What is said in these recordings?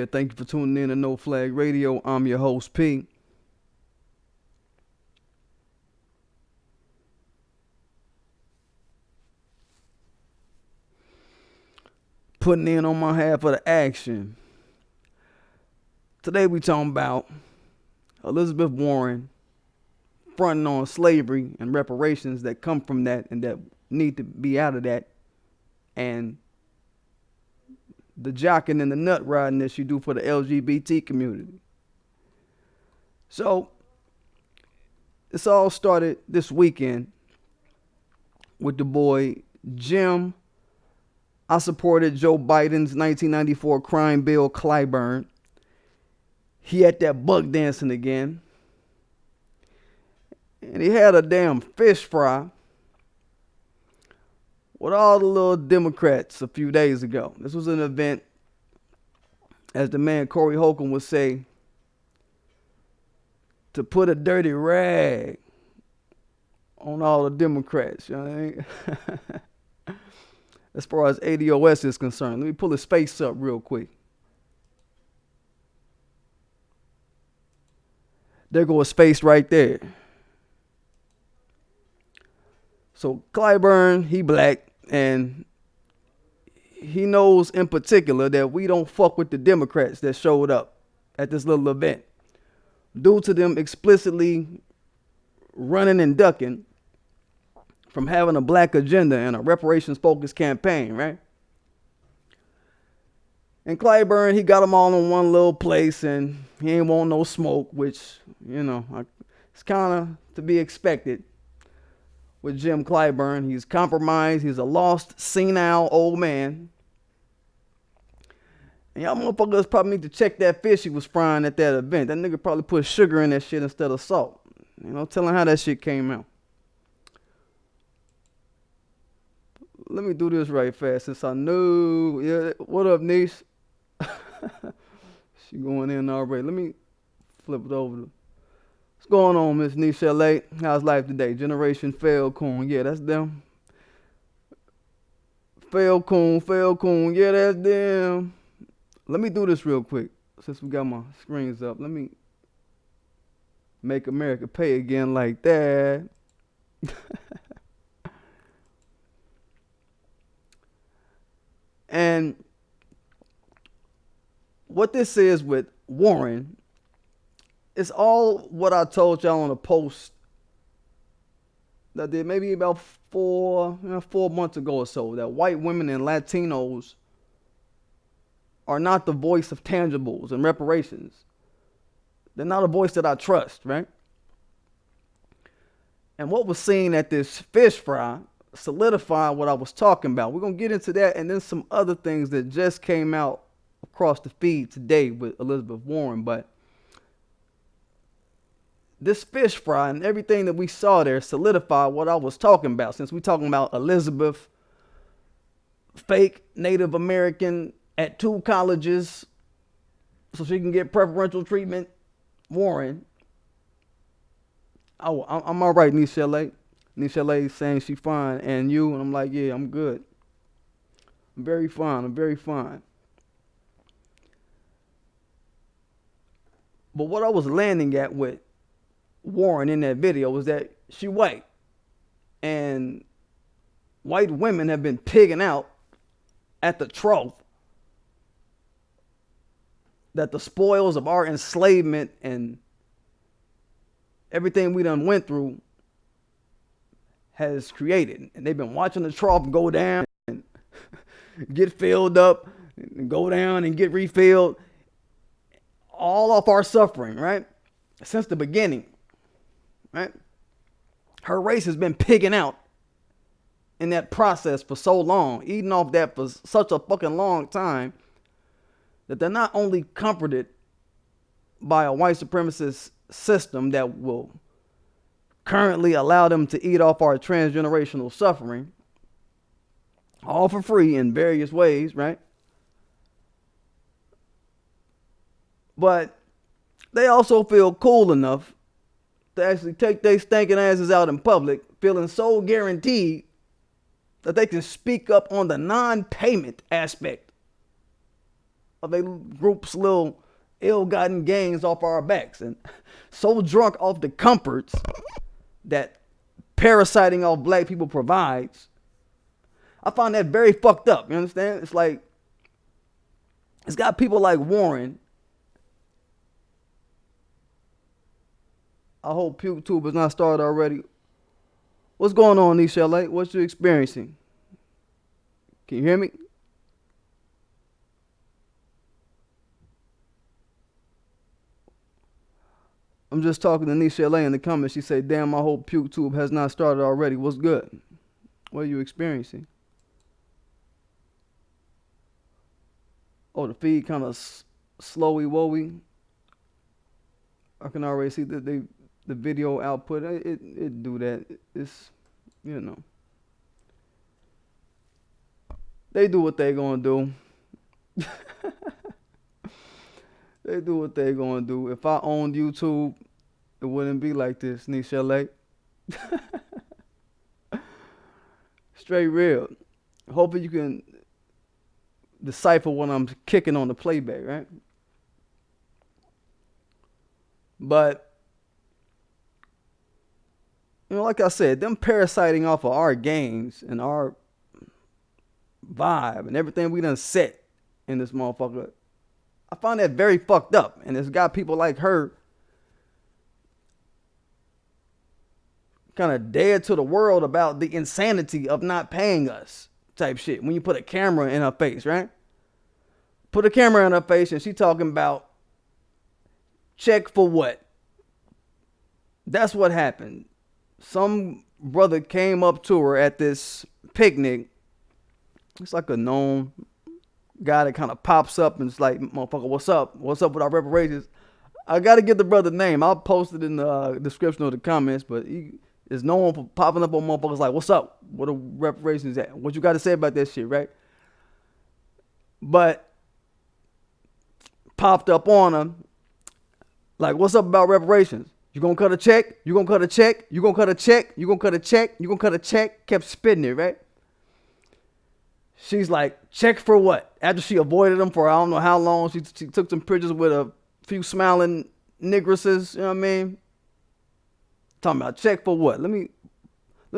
there. Thank you for tuning in to No Flag Radio. I'm your host, P. Putting in on my half of the action. Today we talking about Elizabeth Warren fronting on slavery and reparations that come from that and that need to be out of that, and the jocking and the nut riding that she do for the LGBT community. So this all started this weekend with the boy Jim. I supported Joe Biden's 1994 crime bill, Clyburn. He had that bug dancing again. And he had a damn fish fry with all the little Democrats a few days ago. This was an event, as the man Corey Holcomb would say, to put a dirty rag on all the Democrats. You know what I mean? As far as ADOS is concerned. Let me pull his face up real quick. There goes space right there. So Clyburn, he black, and he knows in particular that we don't fuck with the Democrats that showed up at this little event, due to them explicitly running and ducking from having a black agenda and a reparations-focused campaign, right? And Clyburn, he got them all in one little place, and he ain't want no smoke, which, you know, it's kind of to be expected with Jim Clyburn. He's compromised. He's a lost, senile old man. And y'all motherfuckers probably need to check that fish he was frying at that event. That nigga probably put sugar in that shit instead of salt. You know, tell him how that shit came out. Let me do this right fast since I know. Yeah, what up, niece? She going in already. Let me flip it over. What's going on, Miss Nisha Late? How's life today? Generation Falcon. Yeah, that's them. Falcon. Yeah, that's them. Let me do this real quick. Since we got my screens up, let me make America pay again like that. And what this is with Warren, it's all what I told y'all on a post that did maybe about 4 months ago or so, that white women and Latinos are not the voice of tangibles and reparations. They're not a voice that I trust, right? And what was seen at this fish fry solidified what I was talking about. We're going to get into that and then some other things that just came out across the feed today with Elizabeth Warren. But this fish fry and everything that we saw there solidified what I was talking about. Since we're talking about Elizabeth, fake Native American at 2 colleges so she can get preferential treatment, Warren. Oh, I'm all right, Nisha Lake. Nisha Lake saying she fine, and you, and I'm like, yeah, I'm good. I'm very fine. But what I was landing at with Warren in that video was that she white, and white women have been pigging out at the trough that the spoils of our enslavement and everything we done went through has created. And they've been watching the trough go down and get filled up and go down and get refilled, all off our suffering, right? Since the beginning, right? Her race has been pigging out in that process for so long, eating off that for such a fucking long time, that they're not only comforted by a white supremacist system that will currently allow them to eat off our transgenerational suffering, all for free in various ways, right? But they also feel cool enough to actually take their stinking asses out in public, feeling so guaranteed that they can speak up on the non-payment aspect of a group's little ill-gotten gains off our backs, and so drunk off the comforts that parasiting off black people provides. I find that very fucked up. You understand? It's like, it's got people like Warren. I hope PukeTube is not started already. What's going on, Nisha LA? What you experiencing? Can you hear me? I'm just talking to Nisha LA in the comments. She said, damn, I hope PukeTube has not started already. What's good? What are you experiencing? Oh, the feed kind of slowy wowy. I can already see that the video output. It do that. It's, you know. They do what they gonna do. They do what they gonna do. If I owned YouTube, it wouldn't be like this, Nisha LA. Straight real. Hopefully you can decipher what I'm kicking on the playback, right? But, you know, like I said, them parasiting off of our games and our vibe and everything we done set in this motherfucker, I find that very fucked up. And it's got people like her kind of dead to the world about the insanity of not paying us type shit. When you put a camera in her face, right? Put a camera in her face and she talking about check for what? That's what happened. Some brother came up to her at this picnic. It's like a known guy that kind of pops up and it's like, motherfucker, what's up? What's up with our reparations? I got to get the brother's name. I'll post it in the description of the comments, but he is known for popping up on motherfuckers like, what's up? What are reparations at? What you got to say about that shit, right? But popped up on him like, what's up about reparations? You gonna cut a check? You gonna cut a check? You gonna cut a check? You gonna cut a check? You gonna cut a check? Kept spitting it, right? She's like, check for what? After she avoided him for I don't know how long, she took some pictures with a few smiling nigresses, you know what I mean? Talking about check for what? Let me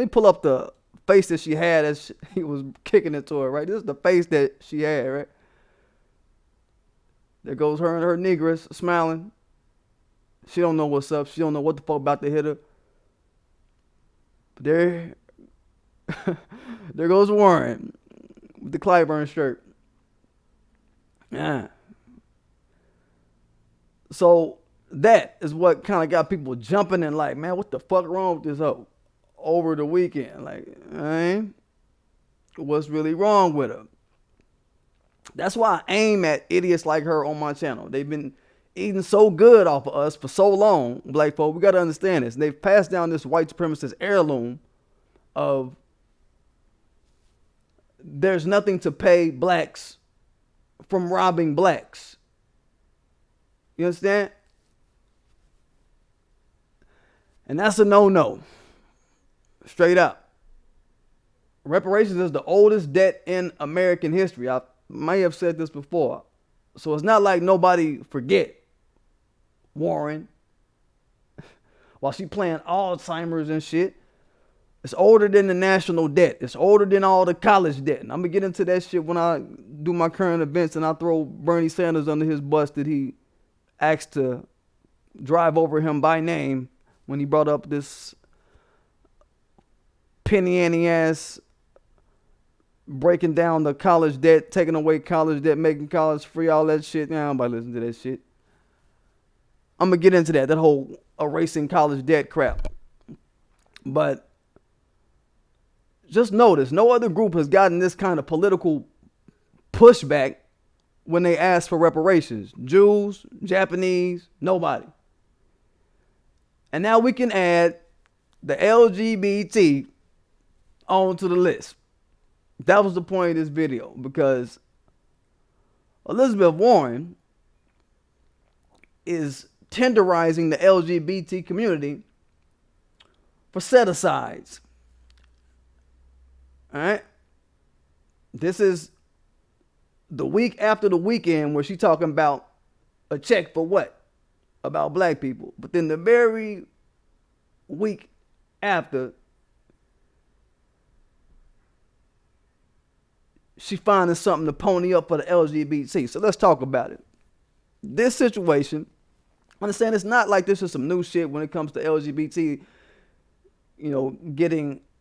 pull up the face that she had as he was kicking it to her, right? This is the face that she had, right? There goes her and her negress smiling. She don't know what's up. She don't know what the fuck about to hit her. But there goes Warren with the Clyburn shirt. Yeah. So that is what kind of got people jumping and like, man, what the fuck wrong with this hoe over the weekend? Like, what's really wrong with her? That's why I aim at idiots like her on my channel. They've been eating so good off of us for so long, black folk. We got to understand this. And they've passed down this white supremacist heirloom of there's nothing to pay blacks from robbing blacks. You understand? And that's a no-no. Straight up. Reparations is the oldest debt in American history. I may have said this before. So it's not like nobody forget Warren while she playing Alzheimer's and shit. It's older than the national debt. It's older than all the college debt. And I'm going to get into that shit when I do my current events and I throw Bernie Sanders under his bus that he asked to drive over him by name when he brought up this penny ante ass breaking down the college debt, taking away college debt, making college free, all that shit. Nah, nobody listen to that shit. I'm going to get into that whole erasing college debt crap. But just notice, no other group has gotten this kind of political pushback when they ask for reparations. Jews, Japanese, nobody. And now we can add the LGBT onto the list. That was the point of this video, because Elizabeth Warren is tenderizing the LGBT community for set-asides. All right? This is the week after the weekend where she talking about a check for what? About black people. But then the very week after, she finding something to pony up for the LGBT. So let's talk about it. This situation, understand it's not like this is some new shit when it comes to LGBT,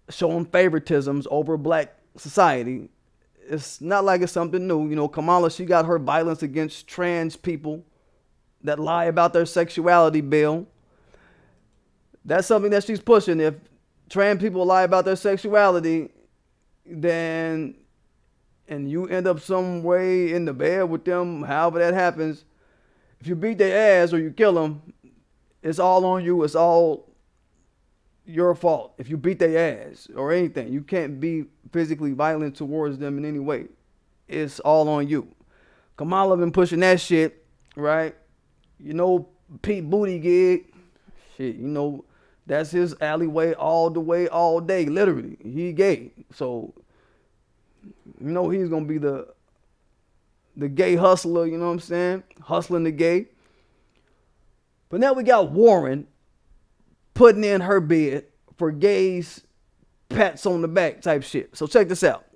showing favoritisms over black society. It's not like it's something new. Kamala, she got her violence against trans people that lie about their sexuality bill. That's something that she's pushing. If trans people lie about their sexuality, then, and you end up some way in the bed with them, however that happens, if you beat their ass or you kill them, it's all on you. It's all your fault. If you beat their ass or anything, you can't be physically violent towards them in any way. It's all on you. Kamala been pushing that shit, right? Pete Buttigieg, shit, that's his alleyway all the way, all day, literally. He gay. So, he's going to be the gay hustler, you know what I'm saying? Hustling the gay. But now we got Warren putting in her bid for gays, pats on the back type shit. So check this out.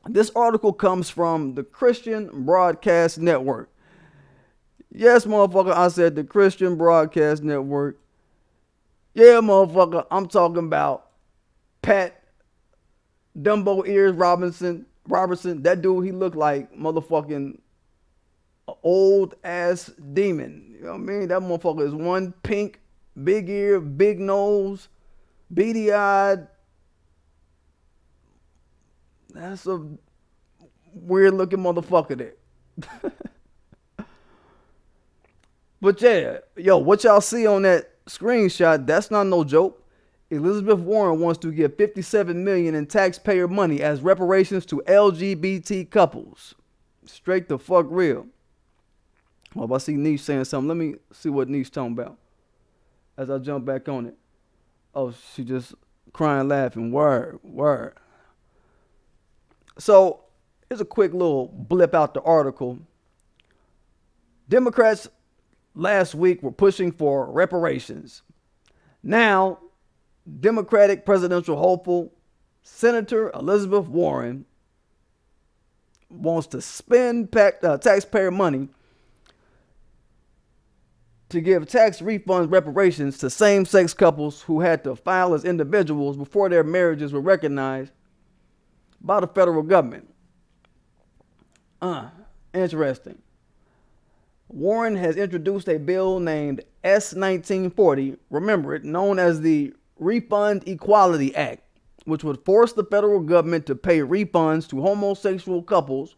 This article comes from the Christian Broadcast Network. Yes, motherfucker, I said the Christian Broadcast Network. Yeah, motherfucker, I'm talking about Pat Dumbo Ears Robertson. That dude, he looked like motherfucking old ass demon. You know what I mean? That motherfucker is one pink, big ear, big nose, beady eyed. That's a weird looking motherfucker there. But yeah, what y'all see on that screenshot, that's not no joke. Elizabeth Warren wants to give $57 million in taxpayer money as reparations to LGBT couples. Straight the fuck real. Oh, if I see Niche saying something, let me see what Niche talking about as I jump back on it. Oh, she just crying, laughing. Word. So here's a quick little blip out the article. Democrats last week were pushing for reparations. Now, Democratic presidential hopeful Senator Elizabeth Warren wants to spend taxpayer money to give tax refunds reparations to same-sex couples who had to file as individuals before their marriages were recognized by the federal government. Interesting. Warren has introduced a bill named S-1940, remember it, known as the Refund Equality Act, which would force the federal government to pay refunds to homosexual couples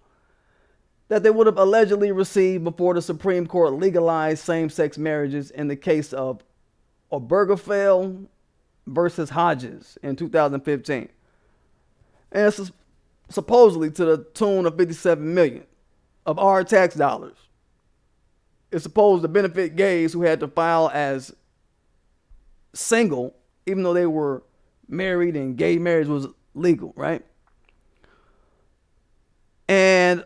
that they would have allegedly received before the Supreme Court legalized same-sex marriages in the case of Obergefell versus Hodges in 2015. And it's supposedly to the tune of $57 million of our tax dollars. It's supposed to benefit gays who had to file as single, even though they were married and gay marriage was legal, right? And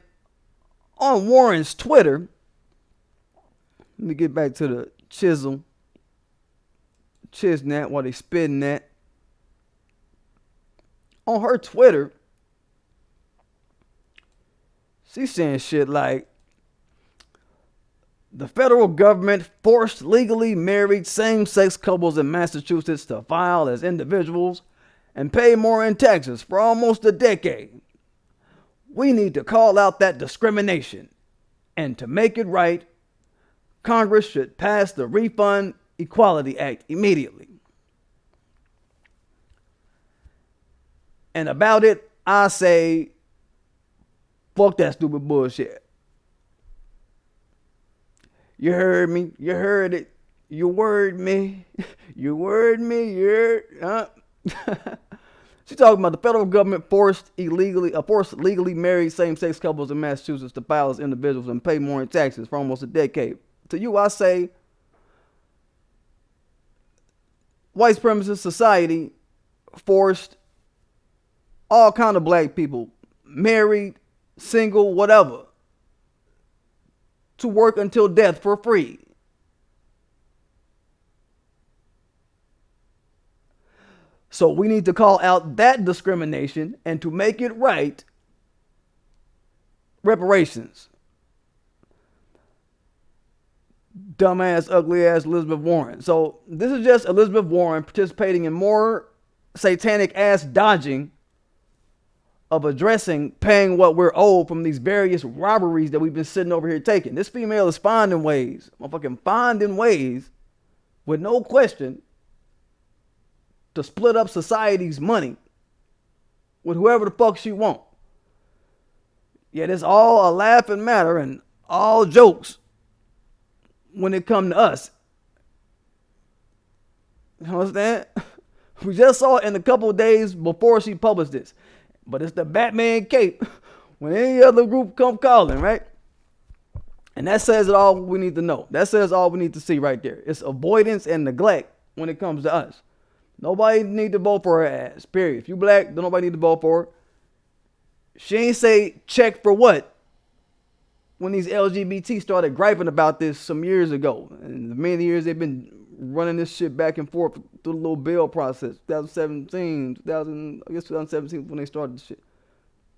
on Warren's Twitter, let me get back to the Chisnat while they spitting that. On her Twitter, she's saying shit like, the federal government forced legally married same-sex couples in Massachusetts to file as individuals and pay more in taxes for almost a decade. We need to call out that discrimination. And to make it right, Congress should pass the Refund Equality Act immediately. And about it, I say, fuck that stupid bullshit. You heard me. You heard it. You word me. You word me. She's talking about the federal government forced legally married same-sex couples in Massachusetts to file as individuals and pay more in taxes for almost a decade. To you, I say, white supremacist society forced all kind of black people, married, single, whatever, to work until death for free. So we need to call out that discrimination, and to make it right, reparations. Dumbass, ugly ass Elizabeth Warren. So this is just Elizabeth Warren participating in more satanic ass dodging of addressing paying what we're owed from these various robberies that we've been sitting over here taking. This female is finding ways, motherfucking finding ways, with no question, to split up society's money with whoever the fuck she want. Yet it's all a laughing matter and all jokes when it come to us. You understand? We just saw it in a couple of days before she published this. But it's the Batman cape when any other group come calling, right? And that says it all we need to know. That says all we need to see right there. It's avoidance and neglect when it comes to us. Nobody need to vote for her ass, period. If you black, don't nobody need to vote for her. She ain't say check for what when these LGBT started griping about this some years ago. And the many years they've been running this shit back and forth through the little bill process. 2017 when they started this shit. You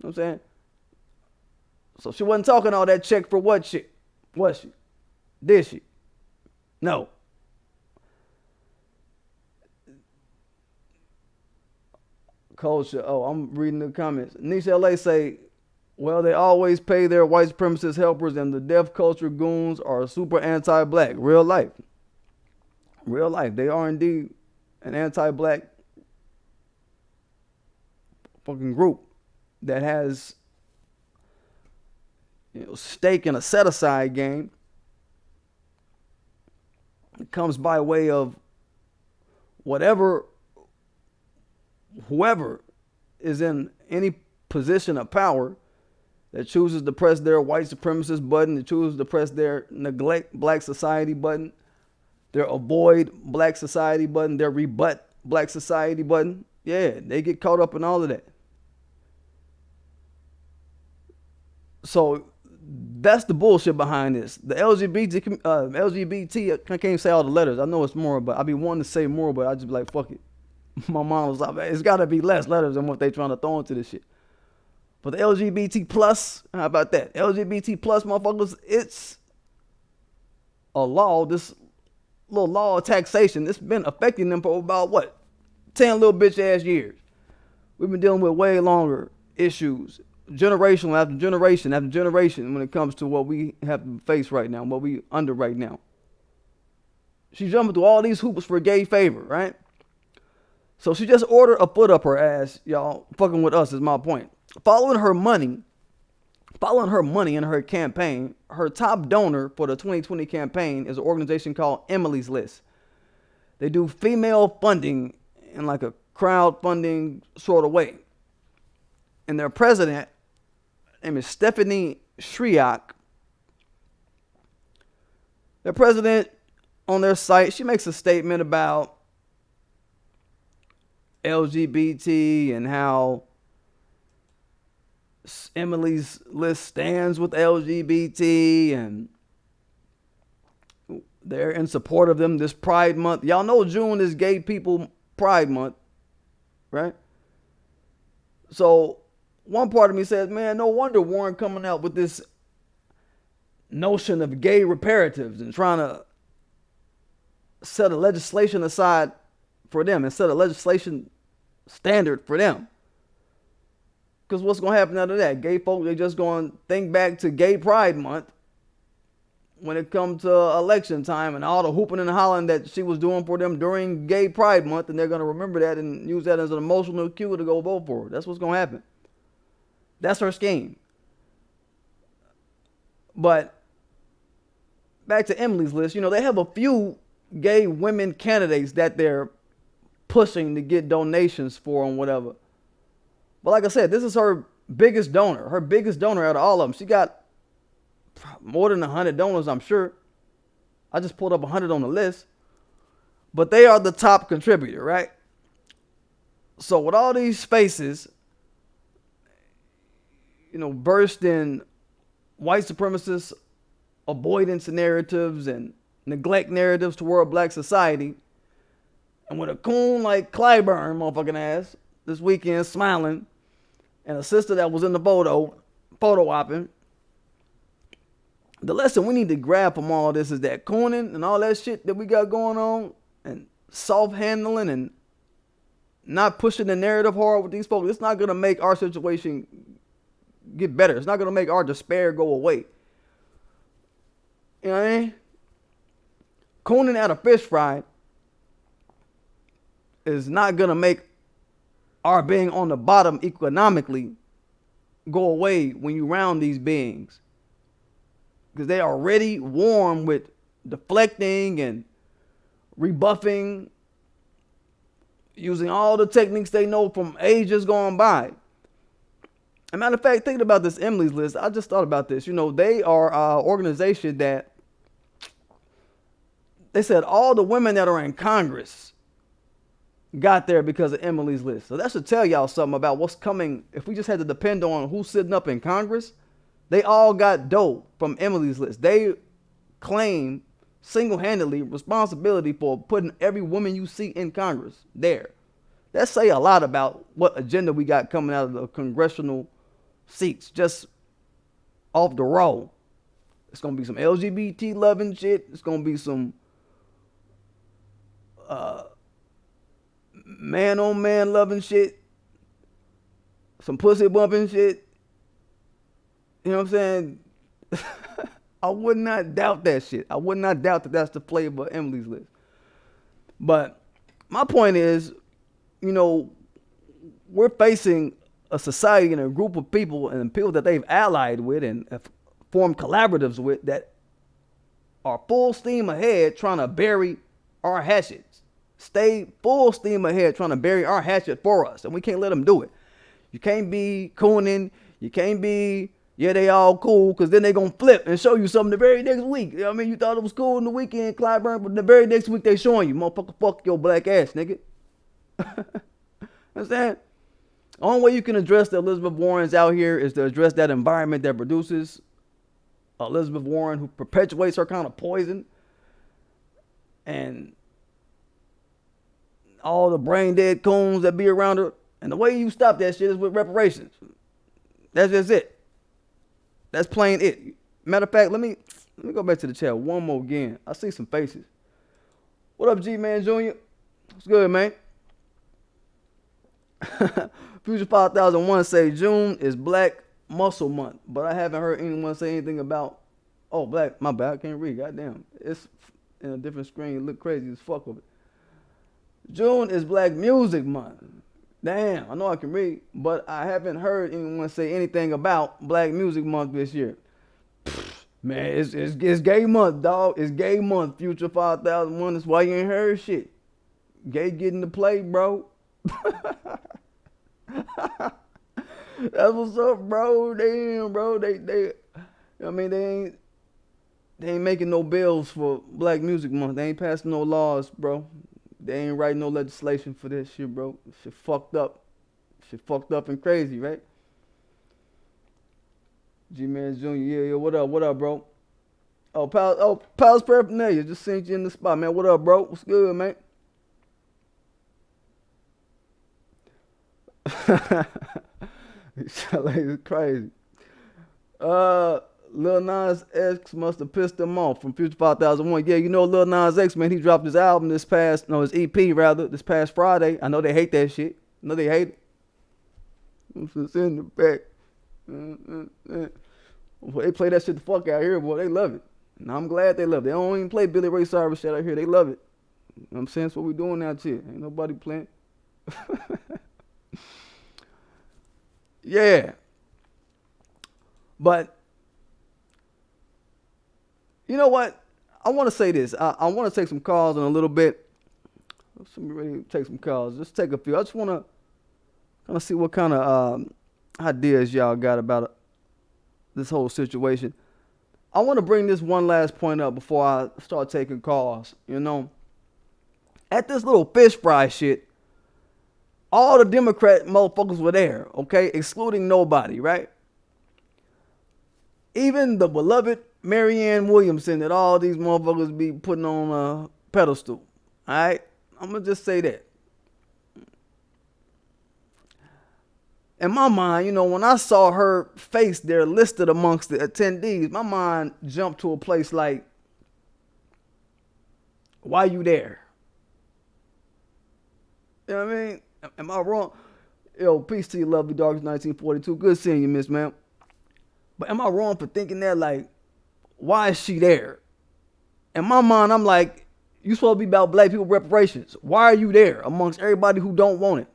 know what I'm saying? So she wasn't talking all that check for what shit. Was she? Did she? No. Culture. Oh, I'm reading the comments. Nisha LA say, well, they always pay their white supremacist helpers, and the deaf culture goons are super anti-black. Real life. Real life. They are indeed an anti-black fucking group that has, stake in a set-aside game. It comes by way of whoever is in any position of power that chooses to press their white supremacist button, that chooses to press their neglect black society button, their avoid black society button, their rebut black society button. Yeah, they get caught up in all of that. So that's the bullshit behind this. The LGBT, I can't even say all the letters. I know it's more, but I be wanting to say more, but I just be like, fuck it. My mom was like, it's got to be less letters than what they trying to throw into this shit. But the LGBT plus, how about that? LGBT plus motherfuckers, it's a law, this little law of taxation. It's been affecting them for about, 10 little bitch ass years. We've been dealing with way longer issues, generation after generation after generation, when it comes to what we have to face right now, what we under right now. She's jumping through all these hoops for gay favor, right? So she just ordered a foot up her ass, y'all. Fucking with us is my point. Following her money in her campaign, her top donor for the 2020 campaign is an organization called Emily's List. They do female funding in like a crowdfunding sort of way. And their president, her name is Stephanie Shriak. Their president, on their site, she makes a statement about LGBT and how Emily's List stands with LGBT and they're in support of them this Pride Month. Y'all know June is Gay People Pride Month, right? So one part of me says, man, no wonder Warren coming out with this notion of gay reparatives and trying to set a legislation aside for them and set a legislation standard for them. Because what's going to happen after that? Gay folk, they just going to think back to Gay Pride Month when it comes to election time and all the hooping and hollering that she was doing for them during Gay Pride Month, and they're going to remember that and use that as an emotional cue to go vote for her. That's what's going to happen. That's her scheme. But back to Emily's List, they have a few gay women candidates that they're pushing to get donations for and whatever. But like I said, this is her biggest donor. Her biggest donor out of all of them. She got more than 100 donors, I'm sure. I just pulled up 100 on the list. But they are the top contributor, right? So with all these faces, versed in white supremacist avoidance narratives and neglect narratives toward black society. And with a coon like Clyburn, motherfucking ass, this weekend smiling, and a sister that was in the photo opping. The lesson we need to grab from all this is that cooning and all that shit that we got going on, and soft handling and not pushing the narrative hard with these folks, it's not going to make our situation get better. It's not going to make our despair go away. You know what I mean? Cooning at a fish fry is not going to make our being on the bottom economically go away when you round these beings. Because they are already warm with deflecting and rebuffing, using all the techniques they know from ages gone by. As a matter of fact, thinking about this Emily's List, I just thought about this. They are an organization that they said all the women that are in Congress got there because of Emily's List. So that should tell y'all something about what's coming. If we just had to depend on who's sitting up in Congress, they all got dope from Emily's List. They claim single-handedly responsibility for putting every woman you see in Congress there. That say a lot about what agenda we got coming out of the congressional seats, just off the roll. It's going to be some LGBT loving shit. It's going to be some man on man loving shit. Some pussy bumping shit. You know what I'm saying? I would not doubt that shit. I would not doubt that that's the flavor of Emily's List. But my point is, we're facing a society and a group of people and people that they've allied with and have formed collaboratives with that are full steam ahead trying to bury our hatchets. Stay full steam ahead trying to bury our hatchet for us. And we can't let them do it. You can't be cooning. You can't be, yeah, they all cool, because then they going to flip and show you something the very next week. You know what I mean? You thought it was cool in the weekend, Clyburn, but the very next week they showing you, motherfucker, fuck your black ass, nigga. Understand? The only way you can address the Elizabeth Warrens out here is to address that environment that produces Elizabeth Warren, who perpetuates her kind of poison, and all the brain dead coons that be around her. And the way you stop that shit is with reparations. That's just it. That's plain it. Matter of fact, let me go back to the chat one more again. I see some faces. What up, G-Man Jr.? What's good, man? Future 5001 say June is Black Muscle Month, but I haven't heard anyone say anything about, black, my bad, I can't read, goddamn. It's in a different screen, it look crazy as fuck with it. June is Black Music Month. Damn, I know I can read, but I haven't heard anyone say anything about Black Music Month this year. Man, it's gay month, dog. It's gay month, Future 5001. That's why you ain't heard shit. Gay getting to play, bro. That's what's up, bro. Damn, bro. They ain't making no bills for Black Music Month. They ain't passing no laws, bro. They ain't writing no legislation for this shit, bro. Shit fucked up. Shit fucked up and crazy, right? G-Man Jr., yeah, what up, bro? Pals Paraphernalia, just seen you in the spot, man. What up, bro? What's good, man? It's crazy. Lil Nas X must have pissed him off from Future 5001. Yeah, Lil Nas X, man, he dropped his album his EP rather, this past Friday. I know they hate that shit. I know they hate it. It's in the back. Well, they play that shit the fuck out here, boy. They love it. And I'm glad they love it. They don't even play Billy Ray Cyrus shit out here. They love it. You know what I'm saying? That's what we doing out here. Ain't nobody playing. Yeah. But you know what? I want to say this. I want to take some calls in a little bit. Let's ready to take some calls. Just take a few. I just want to kind of see what kind of ideas y'all got about this whole situation. I want to bring this one last point up before I start taking calls. At this little fish fry shit, all the Democrat motherfuckers were there, okay? Excluding nobody, right? Even the beloved Marianne Williamson that all these motherfuckers be putting on a pedestal. All right, I'm gonna just say that. In my mind, when I saw her face there listed amongst the attendees, my mind jumped to a place like, why you there? You know what I mean? Am I wrong? Yo, peace to you, lovely dogs, 1942. Good seeing you, miss, man. But am I wrong for thinking that, like, why is she there? In my mind, I'm like, you supposed to be about black people reparations. Why are you there amongst everybody who don't want it?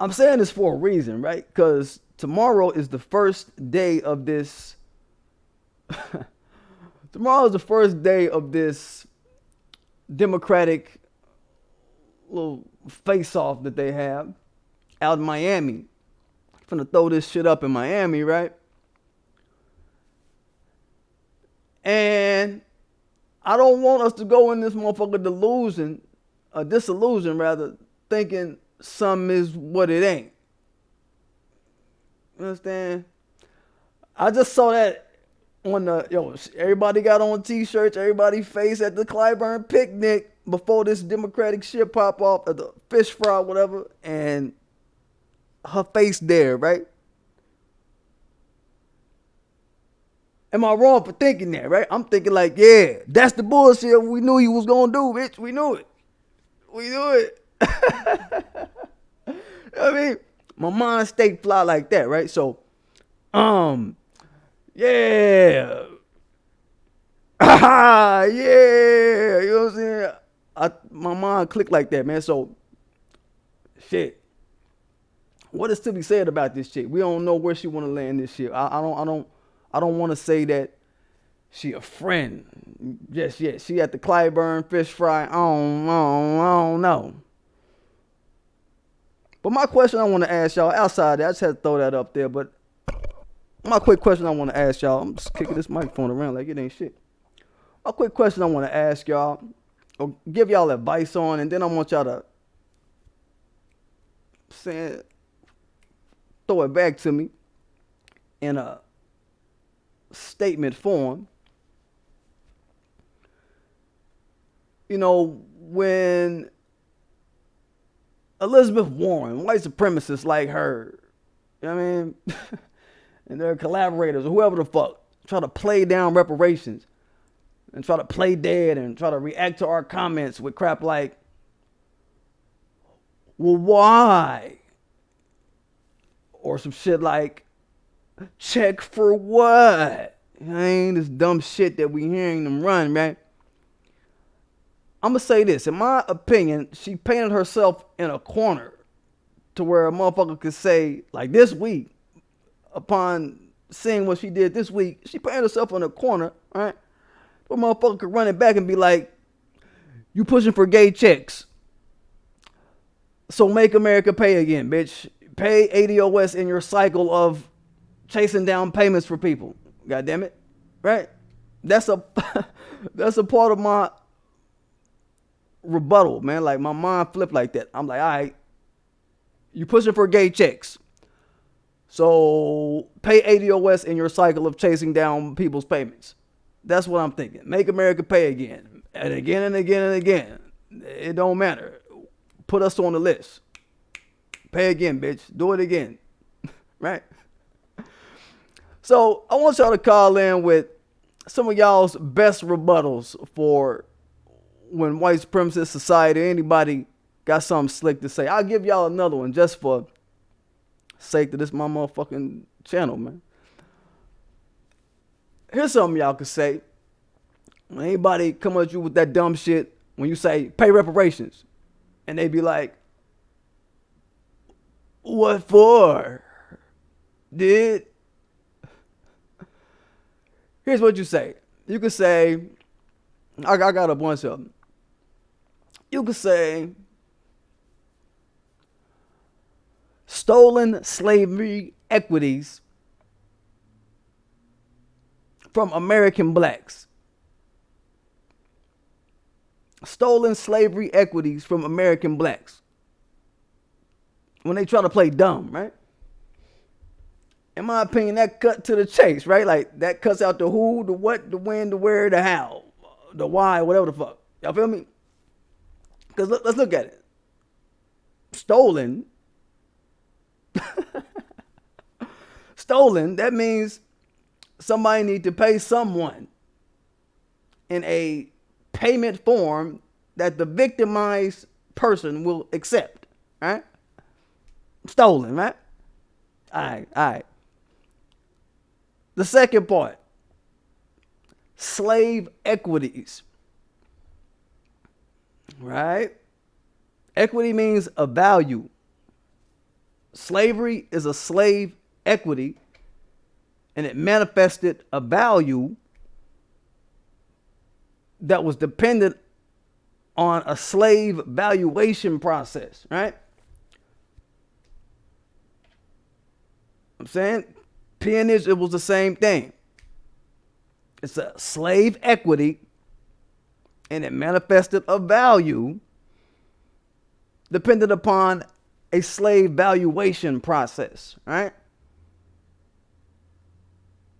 I'm saying this for a reason, right? Because tomorrow is the first day of this. Tomorrow is the first day of this Democratic little face-off that they have out in Miami. Finna throw this shit up in Miami, right? And I don't want us to go in this motherfucker disillusion rather, thinking something is what it ain't. You understand? I just saw that on everybody got on t-shirts, everybody face at the Clyburn picnic before this Democratic shit pop off at the fish fry, whatever, and her face there, right? Am I wrong for thinking that, right? I'm thinking like, yeah, that's the bullshit we knew he was gonna do, bitch. We knew it. We knew it. I mean, my mind stayed fly like that, right? So, yeah. Yeah, you know what I'm saying? My mind clicked like that, man. So, shit. What is to be said about this shit? We don't know where she want to land this shit. I don't want to say that she a friend just yet. She at the Clyburn fish fry. I don't know. But my question I want to ask y'all outside that, I just had to throw that up there. But my quick question I want to ask y'all, I'm just kicking this microphone around like it ain't shit. My quick question I want to ask y'all, or give y'all advice on, and then I want y'all to throw it back to me in a statement form. When Elizabeth Warren, white supremacists like her, you know what I mean, and their collaborators or whoever the fuck, try to play down reparations and try to play dead and try to react to our comments with crap like, well, why? Or some shit like, check for what? Ain't this dumb shit that we hearing them run, man. I'm going to say this. In my opinion, she painted herself in a corner to where a motherfucker could say, like this week, upon seeing what she did this week, she painted herself in a corner, right? Where a motherfucker could run it back and be like, you pushing for gay checks. So make America pay again, bitch. Pay ADOS in your cycle of chasing down payments for people. God damn it. Right? That's a part of my rebuttal, man. Like my mind flipped like that. I'm like, all right, you pushing for gay checks. So pay ADOS in your cycle of chasing down people's payments. That's what I'm thinking. Make America pay again. And again and again and again. It don't matter. Put us on the list. Pay again, bitch. Do it again. Right? So I want y'all to call in with some of y'all's best rebuttals for when white supremacist society, anybody got something slick to say. I'll give y'all another one just for sake that this my motherfucking channel, man. Here's something y'all could say. When anybody come at you with that dumb shit, when you say pay reparations, and they be like, what for? Here's what you say. You could say, I got a bunch of them. You could say, stolen slavery equities from American blacks. Stolen slavery equities from American blacks. When they try to play dumb, right? in my opinion, that cut to the chase, right? Like that cuts out the who, the what, the when, the where, the how, the why, whatever the fuck. Y'all feel me? Because let's look at it. Stolen. Stolen, that means somebody need to pay someone in a payment form that the victimized person will accept, right? Stolen, right? All right. The second part, slave equities, right? Equity means a value. Slavery is a slave equity, and it manifested a value that was dependent on a slave valuation process, right? I'm saying peonage, it was the same thing. It's a slave equity, and it manifested a value dependent upon a slave valuation process, right?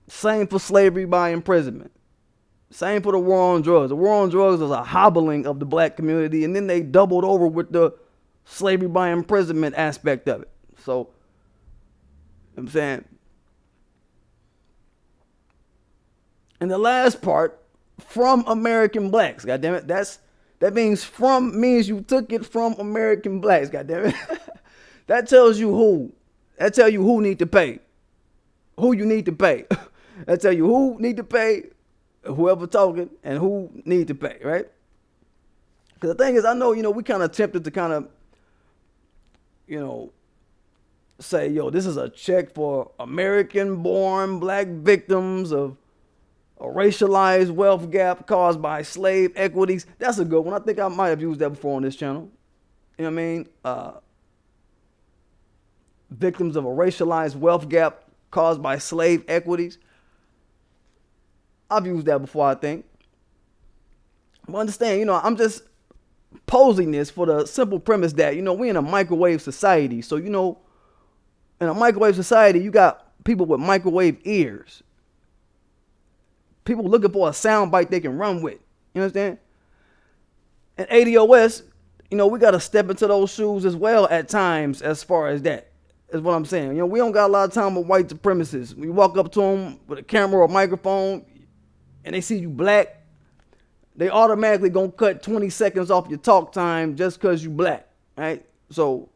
Same for slavery by imprisonment. Same for the war on drugs. The war on drugs was a hobbling of the black community, and then they doubled over with the slavery by imprisonment aspect of it. So, I'm saying. And the last part, from American blacks, goddammit. That means you took it from American blacks, goddammit. That tells you who. That tells you who need to pay. Who you need to pay. That tell you who need to pay, whoever talking, and who need to pay, right? Because the thing is, I know, we kind of tempted to kind of, say, this is a check for American-born black victims of a racialized wealth gap caused by slave equities. That's a good one. I think I might have used that before on this channel. You know what I mean? Victims of a racialized wealth gap caused by slave equities. I've used that before, I think. But understand, I'm just posing this for the simple premise that, we in a microwave society. So, in a microwave society, you got people with microwave ears. People looking for a sound bite they can run with. You understand? And ADOS, we got to step into those shoes as well at times as far as that. Is what I'm saying. We don't got a lot of time with white supremacists. We walk up to them with a camera or a microphone, and they see you black, they automatically gonna cut 20 seconds off your talk time just because you black, right? So,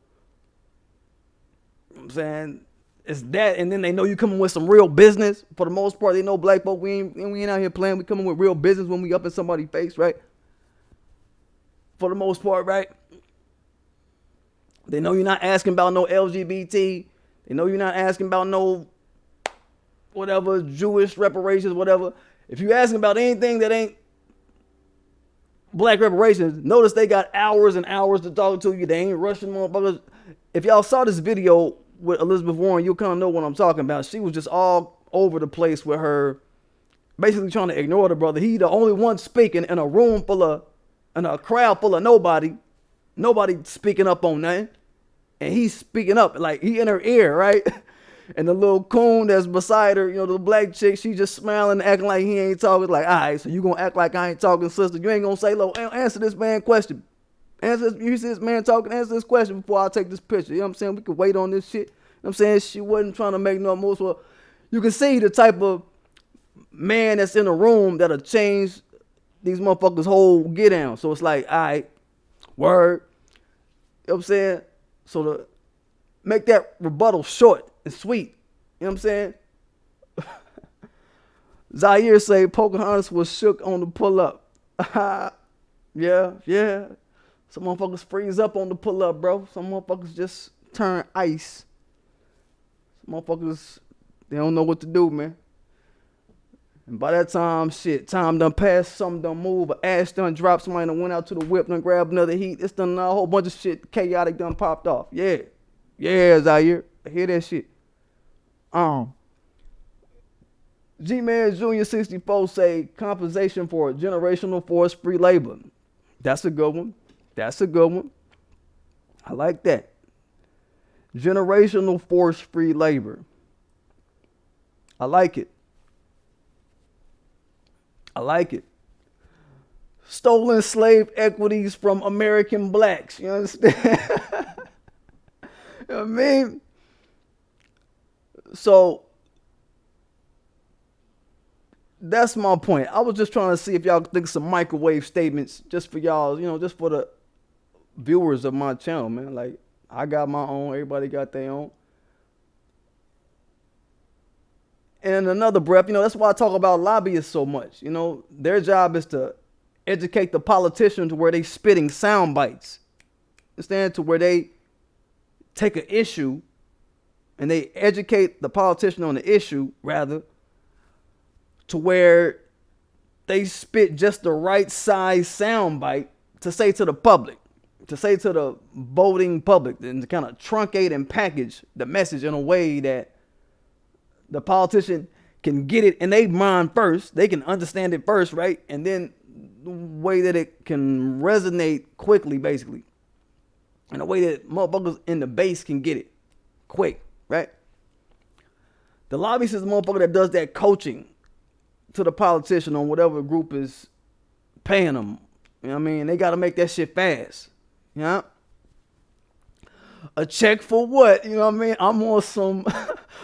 I'm saying, it's that, and then they know you coming with some real business. For the most part, they know black folk, we ain't out here playing. We coming with real business when we up in somebody's face, right? For the most part, right? They know you're not asking about no LGBT. They know you're not asking about no whatever, Jewish reparations, whatever. If you're asking about anything that ain't black reparations, notice they got hours and hours to talk to you. They ain't rushing motherfuckers. If y'all saw this video with Elizabeth Warren, you'll kind of know what I'm talking about. She was just all over the place with her, basically trying to ignore the brother. He the only one speaking in a room full of, in a crowd full of nobody speaking up on nothing. And he's speaking up, like he in her ear, right? And the little coon that's beside her, the black chick, she just smiling and acting like he ain't talking. Like, all right, so you gonna act like I ain't talking, sister. You ain't gonna say, look, answer this man question. You see this man talking, answer this question before I take this picture. You know what I'm saying? We could wait on this shit. You know what I'm saying? She wasn't trying to make no moves. Well, you can see the type of man that's in the room that'll change these motherfuckers' whole get down. So it's like, all right, word. You know what I'm saying? So to make that rebuttal short and sweet, you know what I'm saying? Zaire say Pocahontas was shook on the pull up. Yeah. Some motherfuckers freeze up on the pull up, bro. Some motherfuckers just turn ice. Some motherfuckers, they don't know what to do, man. And by that time, time done passed, something done move, an ash done dropped, somebody done went out to the whip, done grabbed another heat. It's done a whole bunch of shit, chaotic done popped off. Yeah, Zaire. I hear that shit. G-Man Junior 64 say compensation for generational forced-free labor. That's a good one. I like that. Generational forced-free labor. I like it. I like it. Stolen slave equities from American blacks. You understand? You know what I mean? So that's my point. I was just trying to see if y'all think some microwave statements just for y'all, just for the viewers of my channel, man. Like, I got my own, everybody got their own. And another breath, that's why I talk about lobbyists so much. Their job is to educate the politicians where they spitting sound bites. Understand? To where they take an issue and they educate the politician on the issue, rather, to where they spit just the right size sound bite to say to the public, to say to the voting public, and to kind of truncate and package the message in a way that the politician can get it in their mind first. They can understand it first, right? And then the way that it can resonate quickly, basically. In a way that motherfuckers in the base can get it quick, right? The lobbyist is the motherfucker that does that coaching to the politician on whatever group is paying them. You know what I mean? They got to make that shit fast. Yeah. A check for what? You know what I mean? I'm on some.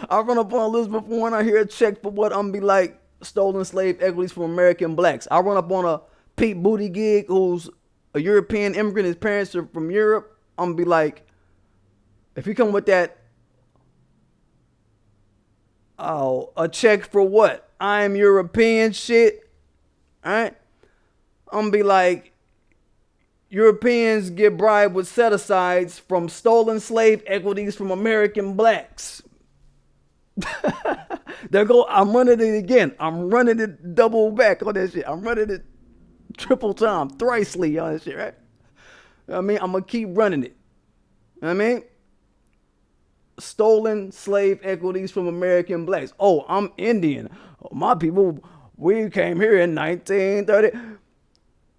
I run up on Elizabeth Warren. I hear a check for what? I'm gonna be like, stolen slave equities from American blacks. I run up on a Pete Buttigieg who's a European immigrant. His parents are from Europe. I'm gonna be like, if you come with that, oh, a check for what? I'm European shit. All right. I'm gonna be like, Europeans get bribed with set-asides from stolen slave equities from American blacks. There go, I'm running it again. I'm running it double back on that shit. I'm running it triple time, thricely on that shit, right? You know what I mean? I'm going to keep running it. You know what I mean? Stolen slave equities from American blacks. Oh, I'm Indian. Oh, my people, we came here in 1930.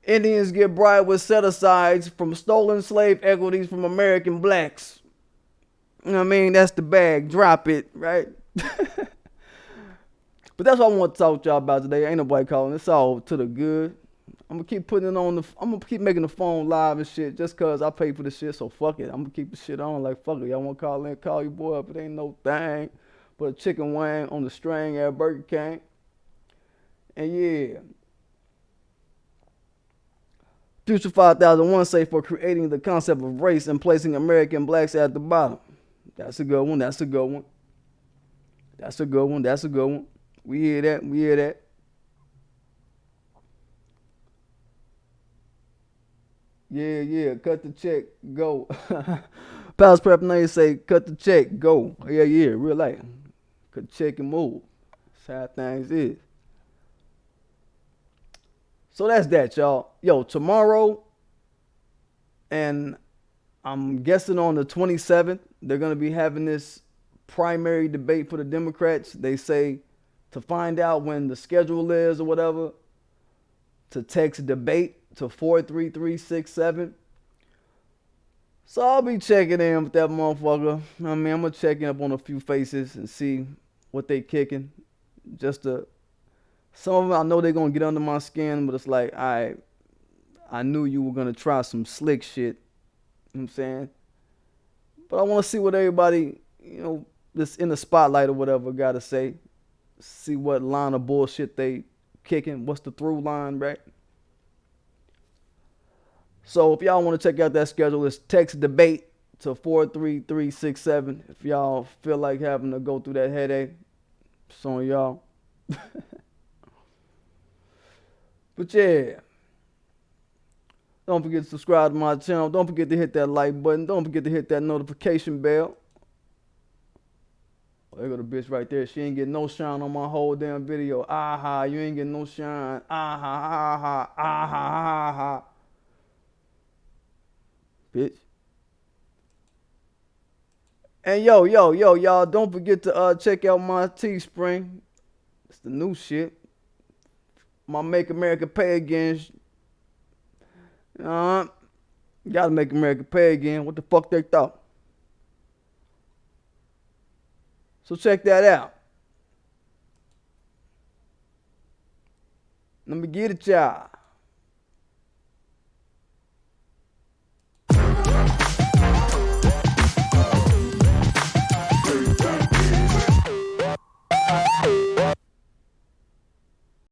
Indians get bribed with set-asides from stolen slave equities from American blacks. You know what I mean? That's the bag. Drop it, right? But that's what I want to talk to y'all about today. Ain't nobody calling. It's all to the good. I'm going to keep putting it on I'm going to keep making the phone live and shit just because I pay for the shit, so fuck it. I'm going to keep the shit on like fuck it. Y'all want to call in, call your boy up. It ain't no thing but a chicken wing on the string at Burger King. And yeah. Future 5001 say for creating the concept of race and placing American blacks at the bottom. That's a good one. That's a good one. That's a good one. That's a good one. We hear that. We hear that. Yeah, yeah. Cut the check. Go. Palace Prep 9 say cut the check. Go. Yeah, yeah. Real life. Cut the check and move. That's how things is. So that's that, y'all. Yo, tomorrow, and I'm guessing on the 27th, they're going to be having this primary debate for the Democrats. They say to find out when the schedule is or whatever, to text debate to 43367. So I'll be checking in with that motherfucker. I mean, I'm going to check up on a few faces and see what they kicking. Just to, some of them I know they're going to get under my skin, but it's like, I knew you were going to try some slick shit. You know what I'm saying? But I want to see what everybody, that's in the spotlight or whatever got to say. See what line of bullshit they kicking. What's the through line, right? So if y'all want to check out that schedule, it's text debate to 43367. If y'all feel like having to go through that headache, it's on y'all. But yeah. Don't forget to subscribe to my channel. Don't forget to hit that like button. Don't forget to hit that notification bell. Oh, there go the bitch right there. She ain't getting no shine on my whole damn video. Aha, you ain't getting no shine. Aha, aha, aha, aha. Bitch. And yo, y'all, don't forget to check out my Teespring. It's the new shit. My Make America Pay Again. Gotta make America pay again. What the fuck they thought? So check that out. Let me get it, y'all.